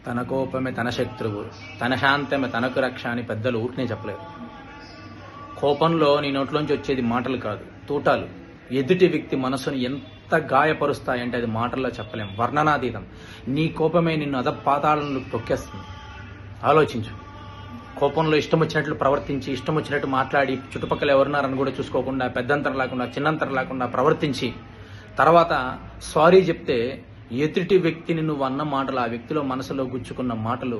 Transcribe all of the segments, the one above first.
తన కోపమే తన శత్రువు, తన శాంతమే తనకు రక్ష అని పెద్దలు ఊరినే చెప్పలేరు. కోపంలో నీ నోట్లోంచి వచ్చేది మాటలు కాదు, తూటాలు. ఎదుటి వ్యక్తి మనసును ఎంత గాయపరుస్తాయంటే అది మాటల్లో చెప్పలేం, వర్ణనాతీతం. నీ కోపమే నిన్ను అధపాతాళంలో తొక్కేస్తుంది. ఆలోచించు. కోపంలో ఇష్టం వచ్చినట్లు ప్రవర్తించి, ఇష్టం వచ్చినట్టు మాట్లాడి, చుట్టుపక్కల ఎవరున్నారని కూడా చూసుకోకుండా, పెద్దంతరం లేకుండా చిన్నంతరం లేకుండా ప్రవర్తించి, తర్వాత సారీ చెప్తే ఎదుటి వ్యక్తిని నువ్వు అన్న మాటలు, ఆ వ్యక్తిలో మనసులో గుచ్చుకున్న మాటలు,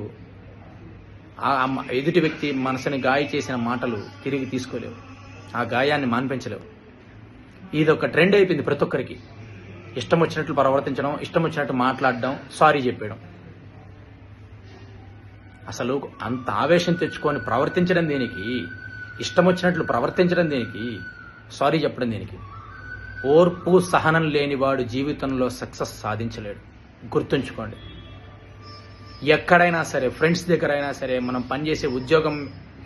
ఆ ఎదుటి వ్యక్తి మనసుని గాయ చేసిన మాటలు తిరిగి తీసుకోలేవు, ఆ గాయాన్ని మాన్పించలేవు. ఇది ఒక ట్రెండ్ అయిపోయింది ప్రతి ఒక్కరికి. ఇష్టం వచ్చినట్లు ప్రవర్తించడం, ఇష్టం వచ్చినట్టు మాట్లాడడం, సారీ చెప్పడం. అసలు అంత ఆవేశం తెచ్చుకొని ప్రవర్తించడం దేనికి? ఇష్టం వచ్చినట్లు ప్రవర్తించడం దేనికి? సారీ చెప్పడం దేనికి? ఓర్పు సహనం లేనివాడు జీవితంలో సక్సెస్ సాధించలేడు. గుర్తుంచుకోండి. ఎక్కడైనా సరే, ఫ్రెండ్స్ దగ్గర అయినా సరే, మనం పనిచేసే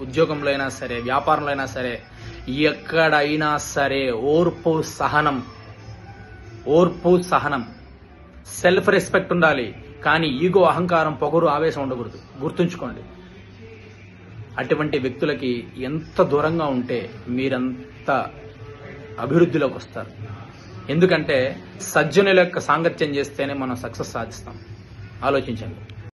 ఉద్యోగంలో అయినా సరే, వ్యాపారంలో అయినా సరే, ఎక్కడైనా సరే ఓర్పు సహనం, సెల్ఫ్ రెస్పెక్ట్ ఉండాలి. కానీ ఈగో, అహంకారం, పొగరు, ఆవేశం ఉండకూడదు. గుర్తుంచుకోండి. అటువంటి వ్యక్తులకి ఎంత దూరంగా ఉంటే మీరంత అభివృద్ధిలోకి వస్తారు. ఎందుకంటే సజ్జనుల యొక్క సాంగత్యం చేస్తేనే మనం సక్సెస్ సాధిస్తాం. ఆలోచించండి.